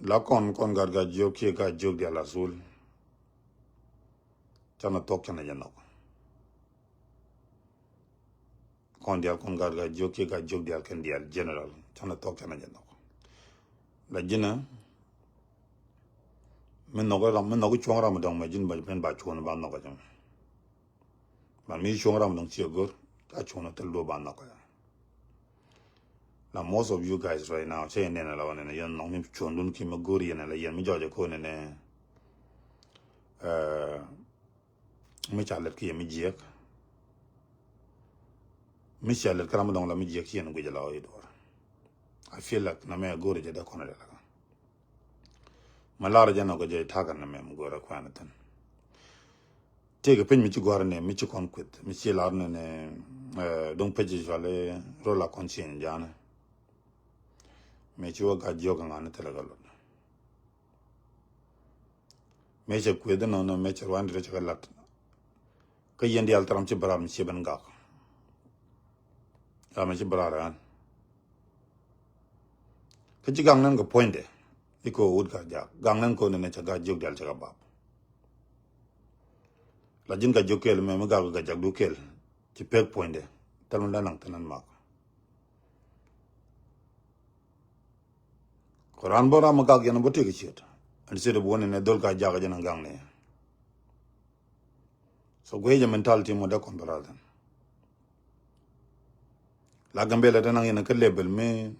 la con garga jok ke ga jok dia la sul chana tok chana janok kon dia kon garga jok ke ga jok dia kan dia general chana tok chana janok la jina men no go chong ram dong ma jin ba pen ba chon ba no ga jam ba mi chong ram dong chi gor ta chon na tel do ba no ga la most of you guys right now say ne na la ne yan no mi chon dun ki ma gori ne la yan mi joje ko ne mi chalet ki mi jek mi chalet kram dong la mi jek yen go jala o idor I feel like na me gori je da kono de la malara jana go je tagan na me gora kwana tan tege pen mi ci gora ne mi ci kon kwet mi ci lar ne donc peji jale rola conscient jana me ci waga joga ngana telagalo me ci kwet no me ci wandi de ci galat ka yendi al taram ci baram ci ben gak ya me ci barara ka ci gang nan go pointe iko wud ga ja gang nan ko ne ci ga jog dal ci ga bab la jin ga jokel me ga ga jag du kel ci pek pointe talon la nang tanan mak Quran bora ma ga yana bote ga chet and se de woni ne dol ga jaga jana gang ne so gwe mentality mo da kon baradan la gambe la tanang yana ka label me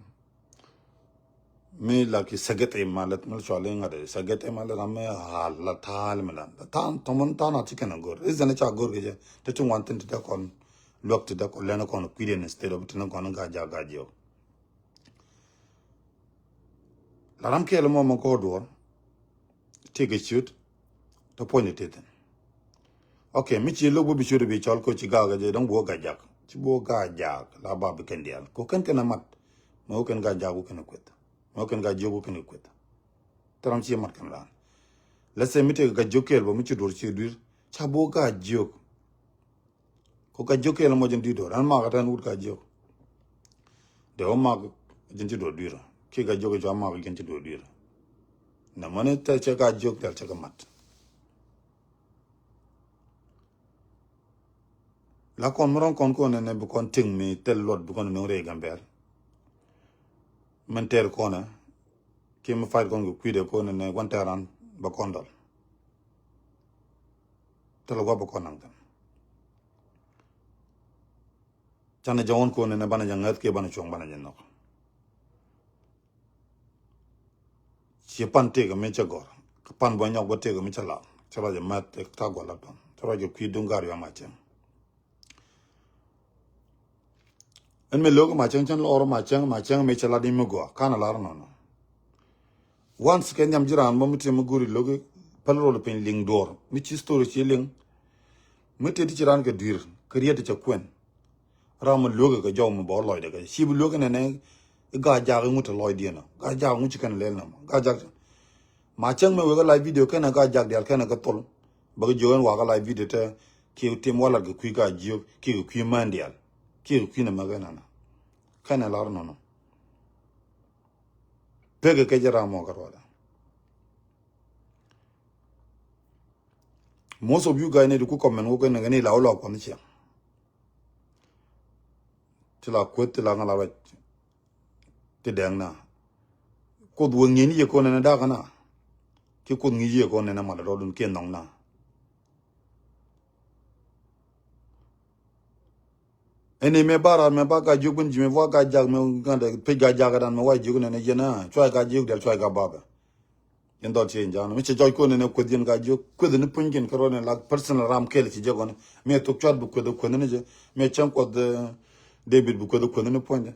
la ki sagate malat mal chale ngade sagate malat me hal la tal malan tan tomon tan ati kana gor izana cha gor ge te tun wantin te da kon lok te da kon lena kon kwiden instead of tin kon ga jaga jo la ram ke le mo ko do take a shoot to point it okay mi chi lo bi shoot bi chal ko chi ga je dong bo ga jak chi bo ga jak la ba bi ken dial ko ken na mat mo ken ga jagu ken kwet mo ken ga jogu ken kwet taram chi mat kan la la se mi te ga jokel bo mi chi dor chi dir cha bo ga jog ko ga jokel mo jen di do ran ma ga tan ut ga jog de o ma jen ti do dir ki ga jogo jo ma ga jen ti do dir na mane ta cha ga jog dal cha ga mat la kon moron kon ko ne bu kon ting mi tel lot bu kon no re gamber men ter ko na ki ma fay kon ko kuide ko ne wantaran ba kondal telo go ba kon nang tan chana jawon ko ne bana jangat ke bana chong bana janno ci pante ga me chagor pan bo nyok bo te ga mi chala chala je mat ta go la ton chala je ku dungar ya ma chen en me logo ma chen lo ma chen me chala di me go kana la no once ken nyam jiran mo mutim guri logo palro le pen ling dor mi ci story ci ling mete di jiran ga dir kriyete cha kwen ram logo ga jaw mo bo loy de ga si bu logo ne ga ja ga muto loy di na ga ja mu ci kan lel na ga ja ma chen me ga live video kana ga ja del kana ga tol ba ga jowen wa ga live video te ki tim wala ga ku ga jio ki ku mandial ki ku na magana na kana la no pege ke jara mo ga wala most of you guys need to comment wo kana ngani la wala ko ni chia tila ko tila ngala ba te dang na ko du ngi ni ko na da kana ki ko ngi ye ko na ma do dun ke nong na ene me bara me ba ga jugun jime wa ga jag me ganda pe ga jaga dan me wa jugun ne jena chwa ga jug del chwa ga baba en dot chen jana mi che joy ko ne ko din ga jug ko ne pungin ko ne la personal ram kel ci jagon me to chat bu ko ne je me chan ko de David bu ko ne ponja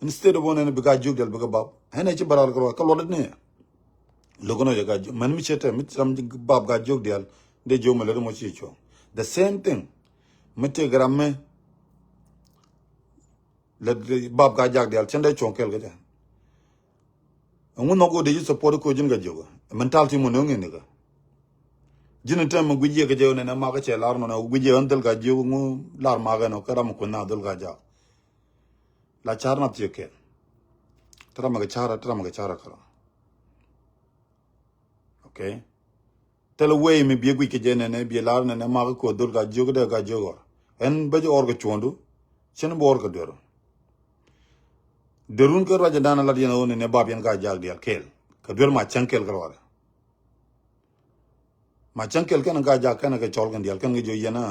instead of one ne ga jug del ga bab ene ci baral ko ka lo ne logo no ga man mi che te mi ram bab ga jug del de joma le mo ci cho the same thing mi te gramme le bab ga jag del chende chonkel ga ngun no go de support ko jin ga jogo mentality mo no ngene ga jin tam mo guje ga jew ne na ma ga che lar no na guje andal ga jogo ngu lar ma ga no karam ko na dal ga ja la char na tie ke tara ma ga chara kara okay tel way mi bi ke jene ne bi lar ne ma ko dur ga jog de ga jogor en ba jo orga chondu chen bo orga dero derun ko raja dana la yena woni ne bab yan ga jag dial kel ka dur ma chankel ko wala ma chankel kan ga jag kan ga chol gan dial kan ga jo yena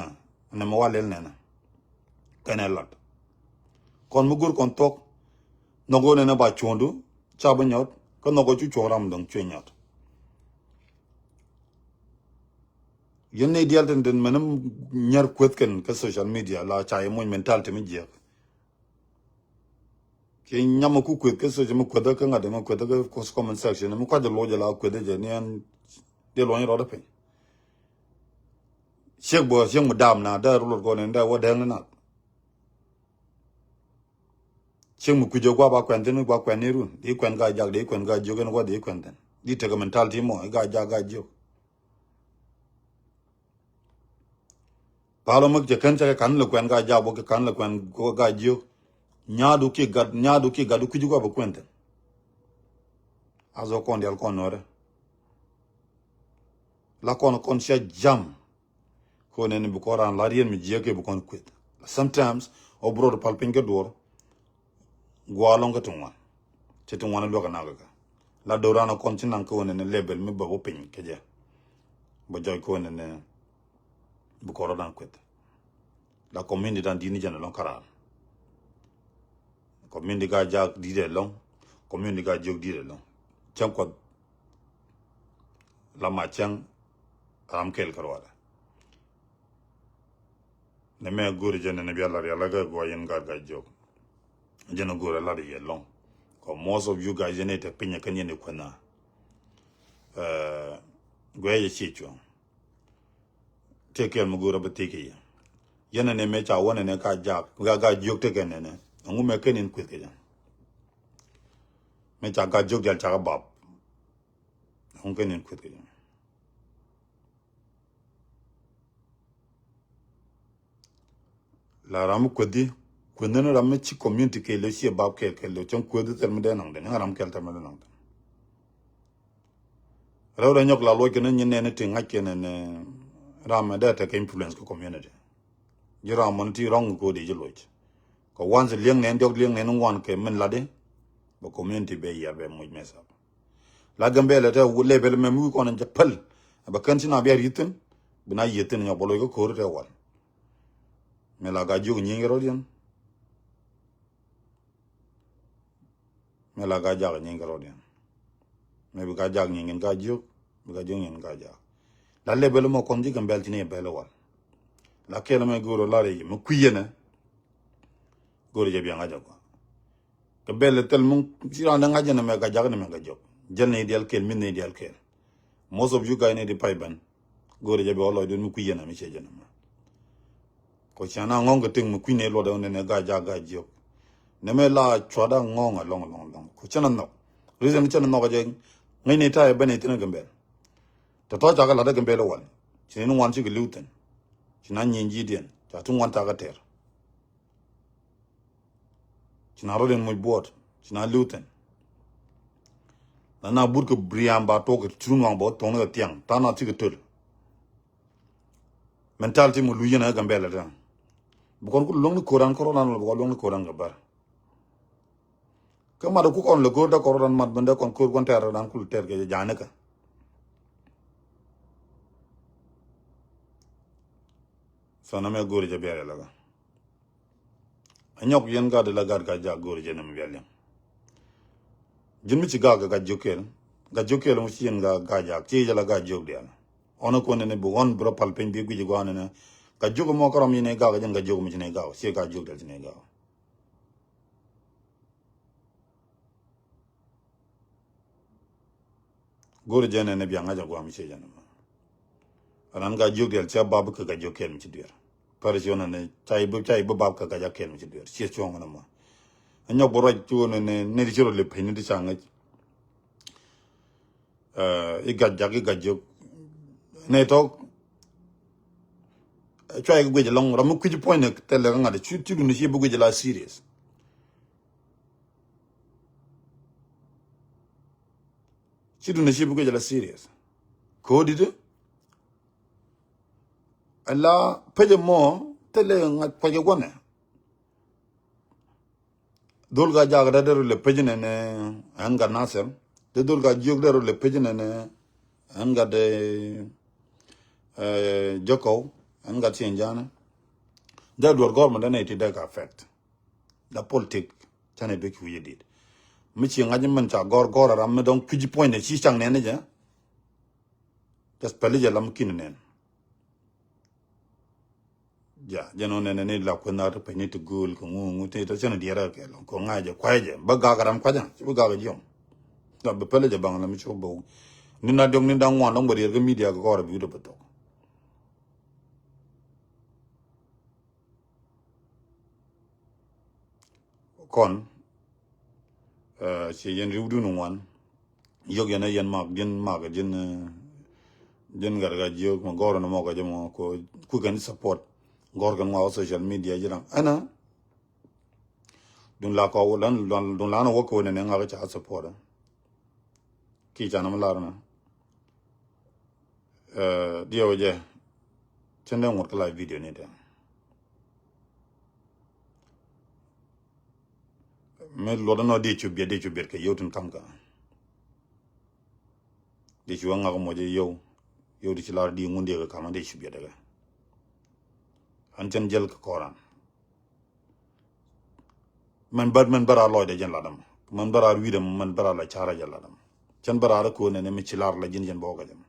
ne ma walel ne na kan lot kon mu gur kon tok no go ne ba chondu cha ba nyot ko no go chu choram dong chwenyot yenne dial den manam nyar kwet ken ka social media la cha mo mentality mi je ke nyama ku kwet ka social mo kwet ka ngade mo kwet ka comment section mo kwa de lo la kwet de ne an de lo ni ro da pe shek bo shek mo dam na da ro go ne da wo de na shek mo ku jo kwa ba kwen den ba kwen ni ru di kwen ga jag di kwen ga jo ken wa di kwen den di te ka mentality mo ga ja ga jo palo mak je kan cha kan le kwen ga ja bo kan le kwen go ga jo nyadu ki gadu ku jugo ba kwenten azo kon dial kon nore la kon sha jam ko ne bu koran la rien mi jeke bu kon kwet sometimes o bro palpin ke dor gwalon ga tunwa te tunwa lo ga naga la dorana kon tin nan ko ne label mi ba bo pin ke je ba joy ko ne bu koran kwet la community dan dini jana lon karal community ga jak di de long community ga jog di de long cham ko la ma chang ram kel karwala ne me gure jene ne biala ya la ga go yen ga jog jene gure la de long ko most of you guys ne te pinya kan yene kwana go ye chicho take mo gure ba take yene ne me cha wona ne ka jak ga jog te ken ne ngu me kenin kwet ke me cha ga jog jal cha bab ngu kenin kwet ke la ram kwedi kwendene ram chi community ke le chi bab ke le chon kwedi term de nang de ram kel term de nang rawra nyok la lo ke ne ne te ngake ne ram da ta ke influence ko community jira mon ti rong ko de jelo ko once lieng ne ndok lieng ne ngwan ke men la de ba community be ya be mo mesa la gambe la ta level me mu ko na japal ba kan sina be ritin bina yitin nya bolo ko te wal me la ga jog nyingero dien me la ga jag nyingero dien me bi ga jag nyingen ga jog bi ga jog nyingen ga jag la level mo kon ji gambel tini be le wal la kele me goro la re mo kuyena goro je bi nga jag ko bele tel mun sira na nga jena me ga jag ne me ga jog jenne dial kel min ne dial kel most of you guys ne di paiban goro je bi wala do mo kuyena mi che jena ko chana ngong ting mu kwine lo da ne ga ja ga jio ne me la chwada ngong long ko chana no reason chana no ga je ngai ne ta be ne tin gambe to ja ga la da gambe lo wan chin no wan chi ga luten chin an yin ji den ta tun wan ta ga ter chin aro den mu bot chin a luten na bur ko briam ba to ga chun wang bo to ga tiang ta na chi ga tul mentality mu lu yena gambe la da bukon ku long koran corona no bukon long koran gabar kama da ku kon le gorda koran mat banda kon kur kon ter dan kul ter ke jane ka sana me gori je bere laga anyok yen ga de la gar ga ja gori je nam bele jimi ci ga jokel mu ci yen ga ja ci je la ga jog de ona ko ne bu on bro pal pen bi gu ji go ne ga jogo mo korom ne ga ga jogo mu ci ne ga ci ga jog de ne ga gori je ne bi nga ja go am ci je ne anan ga jog de ci babu ka ga jokel mu ci dir par jona ne chai bu bab ka ga ja kel mu ci dir ci chong na ma anyok boro ci ne di jiro le pen di changa i ga jog ne to try go je long ram ku ji point ne tele nga de chu ni ci bu je la serious ci du ne ci bu je la serious ko di de ala peje mo tele ngat peje gone dol ga jaga da deru le peje ne anga nasem de dol ga jog deru le peje ne anga de joko anga tinjana da dor government na iti da ka affect da politic chane be ku yedit mi chi ngaji man cha gor ram me don kuji point ne chi chang ne ne ja just pele ja lam kin ne ja jeno ne ne la ko na to pe ni to gul ko ngu te to chane diara ke lo ko ngaje kwaje ba ga ram kwaja bu ga ga jom da be pele ja bang la mi cho bo ni na dong ni da ngwa dong bari ga media ga gor bi do beto kon si yen riudu no wan yog yana yen mag ga jen gar ga jog ma gor no mo ga jamo ko ku kan support gor kan wa social media jira ana dun la ko lan dun la no ko ne nga ga cha support ki cha na la na dio je chen den wat live video ne de me lo no de chu be ke yotun kam ka de chu nga ko mo je yo di ci la di ngunde ga kam de chu be daga an chen jel ko koran man bara lo de jen ladam man bara widam man bara la chara jel ladam chen bara ko ne mi ci lar la jin bo ga jam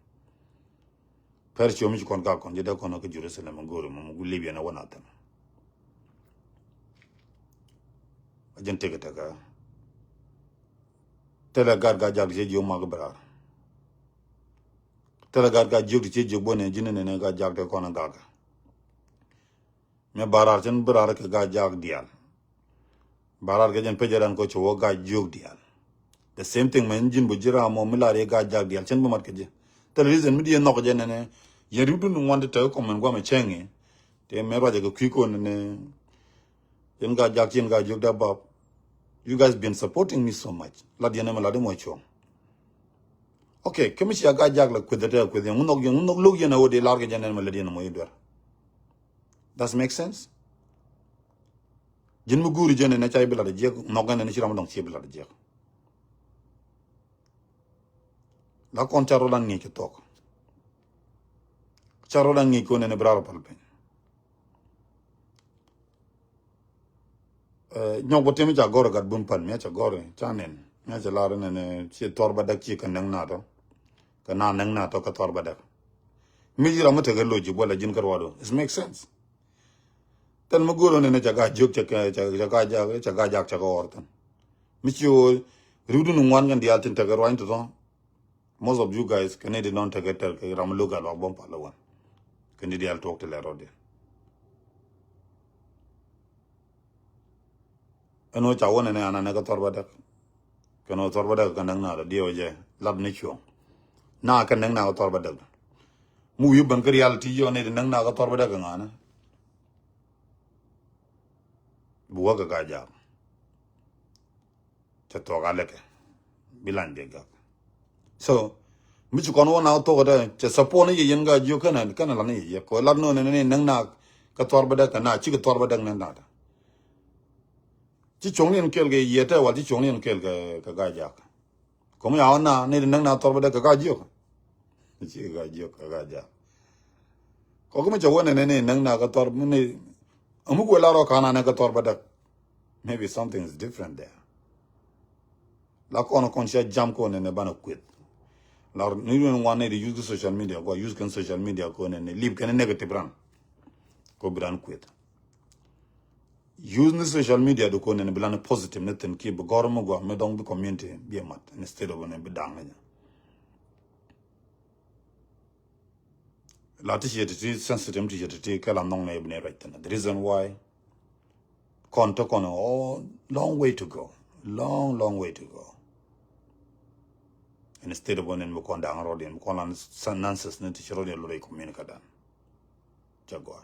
per ci mi ci kon ka kon je de kon ko Jerusalem ngoro mo gu libya na wona tan jen tege taga tele gar ga jag je jo mag bara tele gar ga jog ci je bone jin ne ga jag de kon ga me barar chen barar ke ga jag dial barar ke jen pejaran ko cho ga jog dial the same thing man jin bu jira mo milare ga jag dial chen bu mat ke je the reason mi di no ko jen ne yeru dun wande te ko men gwa me chenge te me roje ko kwiko ne jen ga jag chen ga jog da bab you guys been supporting me so much la di ne la de mo cho okay kemi si ga jag la kwede no log yena wo de large jen ne la di ne mo yidor does make sense jin mu guri jen ne chay bila de je no ga ne ci ram dong ci bila de je la kon charo lan ni ci tok charo lan ni ko ne braro palpe nyog temi cha goro gat bun pan me cha goro chanen me cha lar ne ci torba dak ci kan na to ka na to ka torba dak mi jira mata ga loji bola jin kar wado it makes sense tan mu goro ne cha ga jog cha ga jak cha go ortan mi ci o rudu nu wan gan dial tin ta ga roin to most of you guys can they don't take it ram loga lo bom pa lawan can they talk to le rode eno cha wona ne ana ga torba dak kano torba dak kan na dio je lab ne chu na kan na ga torba dak mu yu ban reality yo ne nang na ga torba dak ngana buwa ga ja cha to ga leke bilan de ga so mi chu kono na to ga che support ne yen ga ju kana la ne ye ko la no ne nang na ka torba dak na chi ga torba dak na da chi chong len kel ge ye ta wa chi chong len kel ga ja ko mo ya na ne nang na torba dak ga ju chi ga ju ga ja ko mo jo ne nang na ga torba ne amu ko la ro kana na ga torba dak maybe something is different there la ko no kon sia jam ko ne bana quit la ni no wan ne use social media go use kan social media ko ne live kan negative brand ko brand quit use the social media do ko ne blan positive ne ten ki bo gormo go me dong bi community bi mat instead of ne bi dang ne la ti sensitive ti kala nong ne ne right the reason why konto kono oh long way to go long way to go instead of one in Mukonda and Rodin, Mukolan nonsense, Nitish Rodin Lori communicate. Jaguar.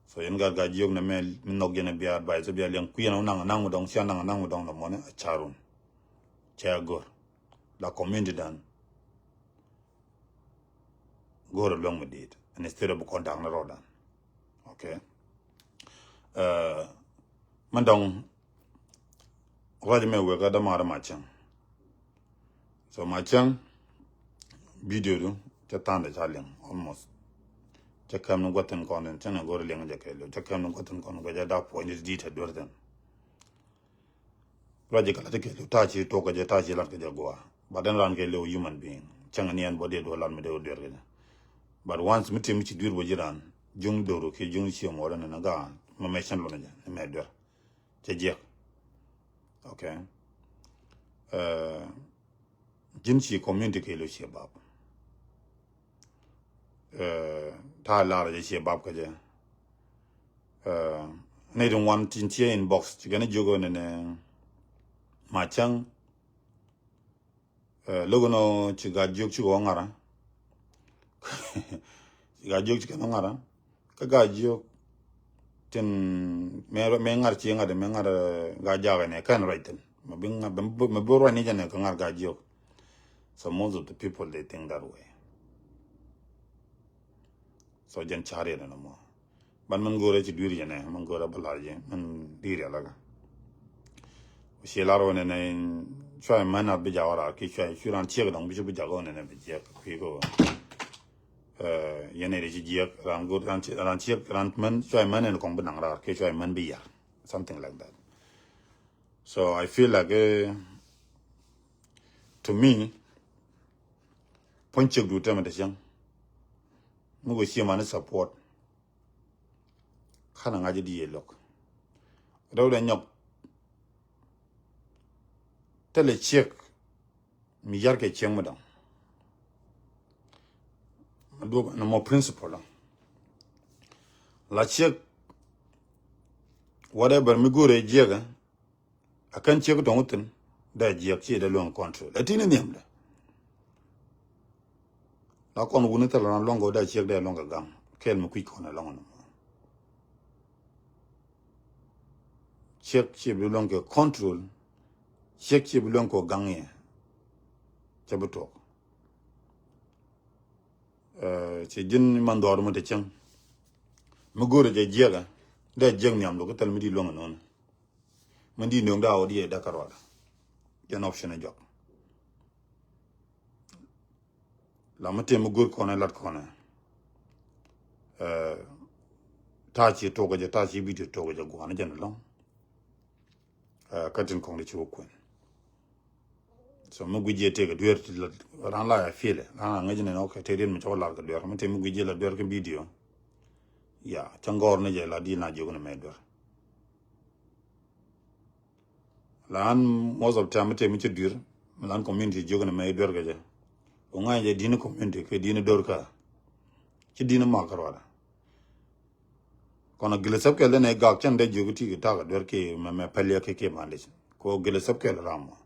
So, in Gaga Jog the mail, no gonna be advised to be a young queen on Nang Dong Sian and Nang Dong the money, a charun. Chagur. La community done. go along with it and instead of go down the road. Okay. Mandong Rajme wega da mara machang. So machang video do chatanda chaling almost. Chakam no gotten con chana go ling jakelo. Chakam no gotten con go da point is detail durden. Rajika la take tachi toka je tachi la ke jagwa. But then ran ke lo human being. Changanian body do lan me do durden. But once mitim chi dur wajiran jung doro ke jung chi mo ran na ga ma me chan lo na ja me dur. Che okay. Jinchi community ke lo chi bab. Ta la je chi bab ka je. Ne don't want jinchi inbox chi gana jogo ne machang logo no chi ga jog chi go ngara. Chi ga jog chi ga ngara. Ka ga jog ten me ngar chi ngade me ngar ga jaga ne kan right me binga me boro ni jane ka ngar ga jog. So most of the people they think that way. So jen chare na mo. Ban man gore chi duri jane man gore balaje man diri alaga. She laro ne try man up bijawara ki try shuran chi ga dong bi jago ne bi je ki go. Yene de ji ran go ran chi ran man try man en kong benang ra ki try man bi ya. Something like that. So I feel like to me ponchek du tema de jang mu go shi man support kana ngaji di lok daw da nyok tele check mi yar ke cheng madam do no more principle la check whatever mi go re jega akan check don utin da jek chi da long control latini niamda la kon woni tala na longo da check da longa gam kel mu kwiko na longo check chi bi longo control check chi bi longo gangye chabuto ci jin man dor mu de chang mu gore je jega da jeg nyam lo ko tal mi di longo non man di ndong da odi da karwa jan option e jok la mate mu gor ko na lat ko na ta chi to ko je ta chi bi to ko je go na jan long katin kong de chi ko so mu guje te ga duer ran la ya file ran ngaji ne okay te din mu to la ga duer mate mu guje la duer ke video ya tangor ne je la di na jogo na me duer lan most of time te mi ci dur lan community jogo na me duer ga je o nga je dina community ke dina dor ka ci dina makarwala kono gele sab ke le ne ga chan de jogo ti ta ga duer ke me palia ke mande ko gele sab ke la ramo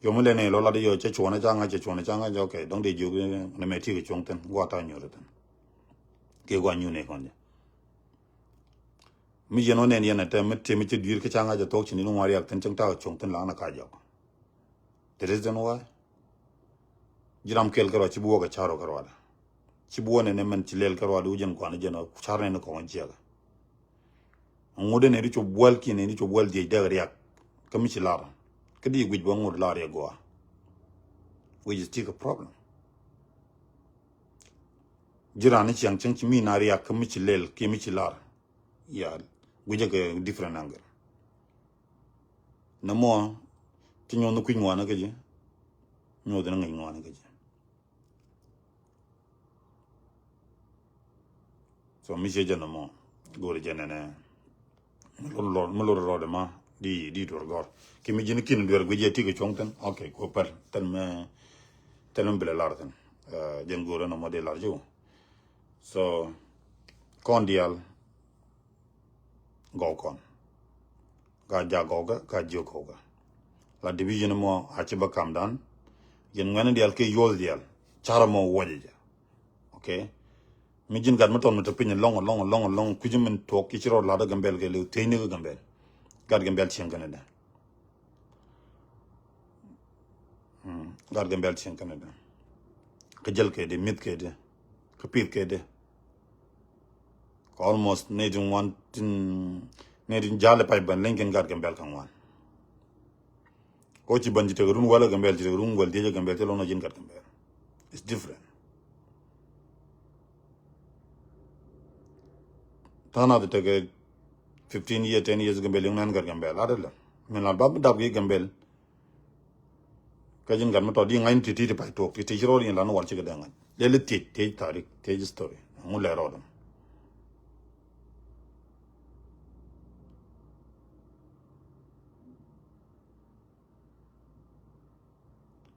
yo mo le ne lo la de yo che chona janga jo ke dong de jogo na me ti ke chongten gwa ta nyoru ten ke gwa nyu ne konje mi jeno ne yana te mi ci dur ke changa jo tok chini no wari ak ten chang ta chongten la na ka jo the reason why jiram kel karo ci buwa ga charo karo da ci buwa ne man ci lel karo da ujen ko na jeno charne ne ko wonji ga ngode ne ri ci bwal ki ne ri ci bwal je da riak kam ci lara kadi guj bo ngod lara go which is still a problem jirani ci yang chang ci mi na riak kam ci lel ki mi ci lara ya guje ga different angle na mo ci ñoo no ku ñoo na ga ji ñoo dana ngi ñoo na ga ji so mi je jana mo gore jana ne mo lo de ma di dor gor ki mi jini kin dur guje ti ko chongtan okay ko par tan me tanum bele lartan jen gore no model larjo so kondial go kon ga ja go ga jo ko ga la division mo achi ba kam dan yen ngana dial ke yol dial chara mo wodi okay mi jin gad maton mata pin long ku jimin to ki chiro la da gambel ke le teyne ga gambel gad gambel chen kanada gad gambel chen kanada kajal ke de mit ke de kapit ke de almost needing one needing jale pai ban linkin gar gambel kan wan ko ci banji te run wala gambel ci run wal de gambel te lono jin gar gambel it's different tana de te 15 years 10 years gambel yung nan gar gambel adala men la bab dab ge gambel kajin gar ma to di ngain ti pai to ti jiro ni la no war ci ga dangan le ti tarik te story mu le rodam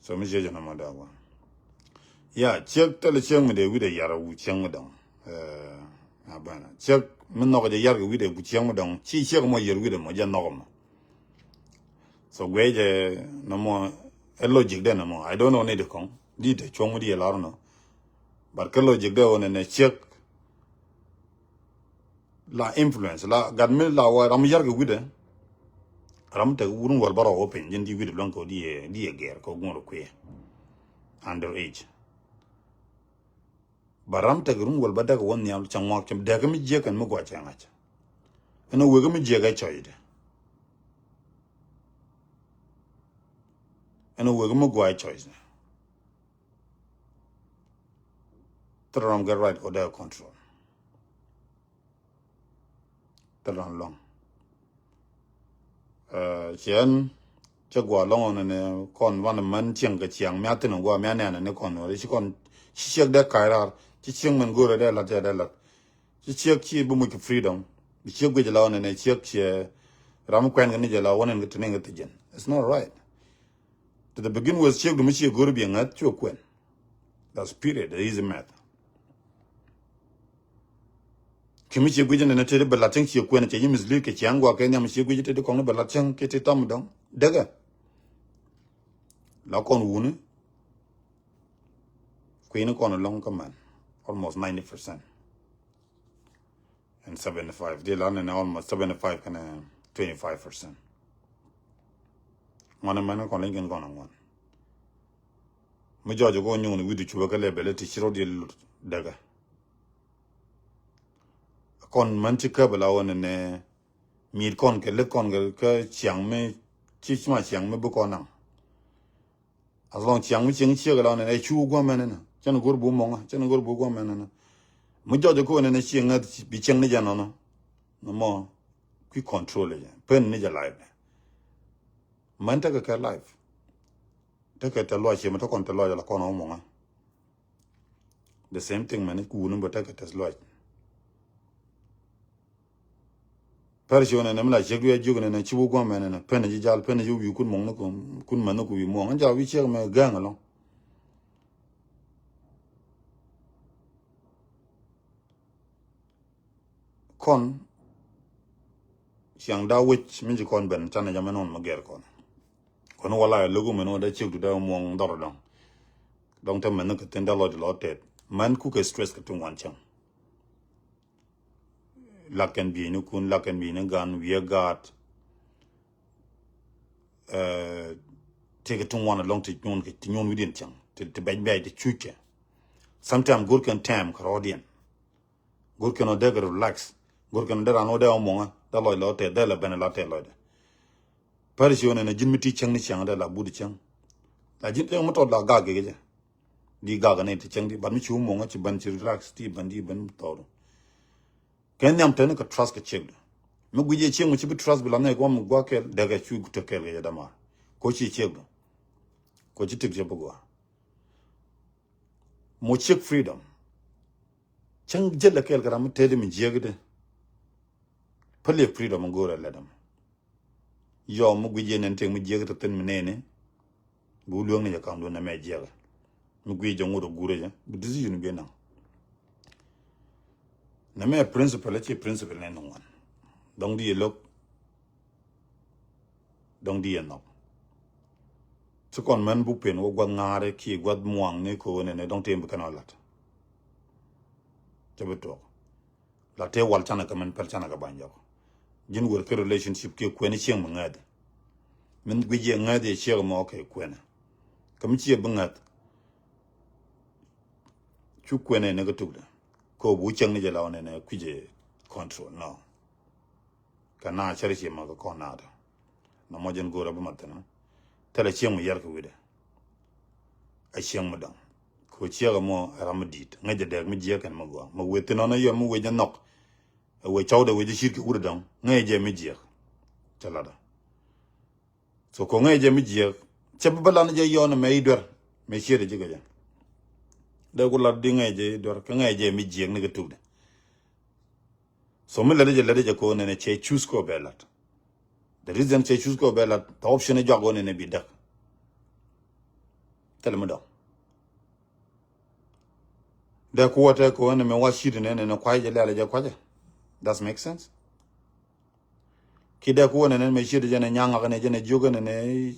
so mi je jana ma da wa ya chek tele cheng me de wi de yara wu cheng me dang abana chek min no de yar wi de wu cheng me dang chi chek mo yer wi de mo ja no mo so we je no mo a logic de no mo I don't know ne de kong di de chong di la no but ke logic de on ne chek la influence la gad me la wa ram yar wi de ram te wurun wal baro open jin di wi de lon ko di ger ko ngoro kwe underage baram te grun wal badag won nyam changwa kem daga mi je kan mo gwa changa cha eno wega mi je ga choide eno wega mo gwa choice tram get right order control tram long chen chagwa long on ne kon wan man cheng ga chiang mya tin gwa mya ne kon ri chi kon chi chek da kairar chi cheng man go da la da la chi chek chi bu mu ki freedom chi chek gwe la on ne chek che ram kwen ga ni je la won ne tin ga tijen it's not right to the begin was chek du mi chi go bi ngat chu kwen that's period it is a math kimi chi gwe ne te ba la ting chi kwen che yimis li ke chiang gwa ke nyam chi gwe te ko ne ba la chang ke te tam dong daga la kon wu ne Queen on long command, almost 90%. And 75. They learn in almost 75 and 25%. One man on Lincoln gone on one. Major go on with the Chuaka level, it is road dagger. A con mantica below and meat con ke let con chiang me, teach my chiang me book on. As long chiang me ching chill on and a chew woman. Chen go bu mong chen go bu go men mo jo ko ne chi nga bi chen ne jano no no mo qui control ya pen ne ja live man ta ka live ta ka ta lo chi mo ta kon ta lo la kon mo the same thing man ku no ta ka ta lo par shi ne mla je gwe ju ne chi bu go men ne pen ji jal pen ju yu kun mong no kun man no ku yu mo ja wi che me gang lo kon siang da wich min ji kon ben tan jama non ma ger kon wala logo men da chik da mo ndor dong ta men ka ten da lo te man ku ke stress ka tun wan chang la ken bi nu kun la ken bi ne gan we got take it tun wan long to nyon within chang te bay bay te chuke sometimes good can time karodian good can da relax good can da no da mo da lo te da la ben la te lo Parisione na jin miti chang ni chang da la budi chang la jin te mo to la ga ge di ga ne ti chang di ban mi chu mo nga chi ban chi relax ti ban di ban to ken nyam te ne ka trust ka cheg mo gu je cheng mo chi bi trust bi la ne ko mo gwa ke da ga chu to ke ge da ma ko chi cheg ko chi tik je bo gwa mo chek freedom chang je la kel ga mo te de mi je ge de pale freedom go ra la dam yo mo guje nen te mo jega ten menene bu luong ne yakam do na me jega mo guje ngoro gure ja bu decision be na me principle che principle ne non donc di lok donc di no so kon man bu pen wo gwa ngare ki gwa muang ne ko ne donc te mbu kana lat jabeto la te wal chana ka man per chana ka banja jin wor ke relationship ke ko ne cheng mangad min guje ngade cheng mo ke ko ne kam chi bangat chu kwene ne gatuk ko bu chang ne jela ne kuje control no kana charisi ma ko na da na mo jen gora bu matana tele cheng mu yar ko wide a cheng mu dang ko chiega mo ramadit ngaje de mi je kan mo go mo wete no na yo mo we nok we chawde we ji shirki ur dang ngaje mi je talada so ko ngaje mi je che bala na je yo na me idor me shire ji gaja de ko la di ngaje dor ka ngaje mi je ne gatuk so mi lade je ko ne che choose ko belat the reason che choose ko belat the option e jogo ne bi dak tele mo do de ko wata ko ne me washiri ne kwa je lale je kwaje does make sense ki de ko ne me shiri je ne nyanga ne je ne jogo ne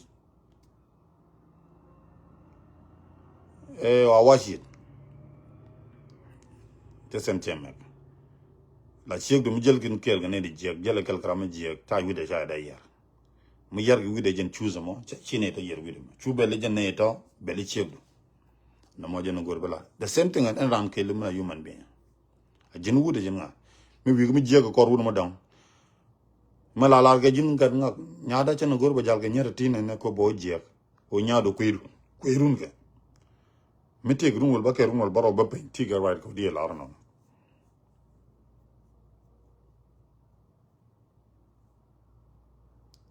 wa washit te sem temek la chiek dum jel kin kel ne di jek jel kel kram jek ta wi de ja da yar mu yar gi wi de jen choose mo chi ne to yer wi de chu be le jen ne to be le chiek du na mo jen gor bela the same thing and ran kel mu human being a jen wu de jen nga mi wi mi jek ko ru mo dang ma la ga jin ga nga nya da chen gor ba jal ga nyer ti ne ko bo jek o nya do kuirun ga mi te grungol ba ke rungol baro ba pe ti ga right ko di la no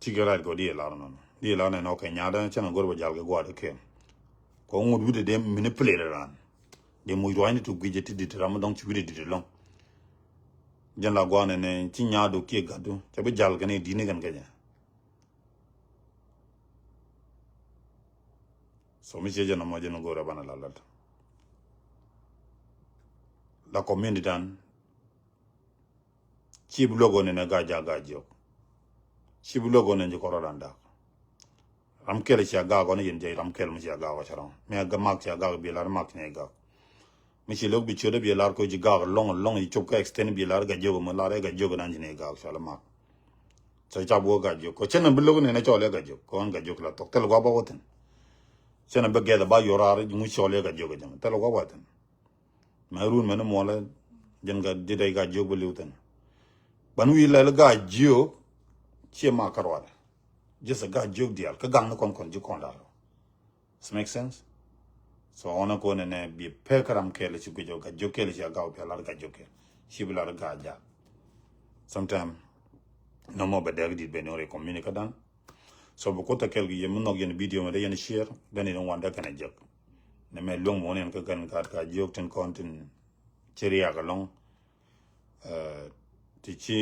tigerat go di la no ke nyada chana gorba jalga gwada ke ko ngud wude de manipulate ran de muy roine to gije ti dit ram donc ci wude dit long jan la gwane ne ci nyado ke gadu ca be jalga ne dine gan gaja so mi je jana mo jana gora bana la community dan ci blogo ne gaja gajo ci blogo ne ko rodanda ram kele ci aga go ne yen je ram kele mu ci aga wa charon me aga mak ci aga bi lar mak ne ga mi ci log bi ci de bi lar ko ji ga long yi chop ka extend bi lar ga jogo mo lar ga jogo nan ne ga sala mak so ca bo ga jogo ko chen blogo ne chole ga jogo ko ga jogo la to tel go ba woten chen be ge da ba yorar mu chole ga jogo jam tel go woten ma run men mo la jen ga de ga jogo liuten ban wi la ga jio ci ma karwada just a guy joke deal ka gang na kon ju kon daro this makes sense so ona ko ne bi pekaram kele ci gujo ga jokele ci agaw pe lar ga joke ci bi lar ga ja sometime no mo be dagdi be no re communica dan so bu ko ta kel gi yem no gen video ma de yen share dan ina wanda kana jok ne me long mo nen ka gan ka joke ten content ci riya ga long ti ci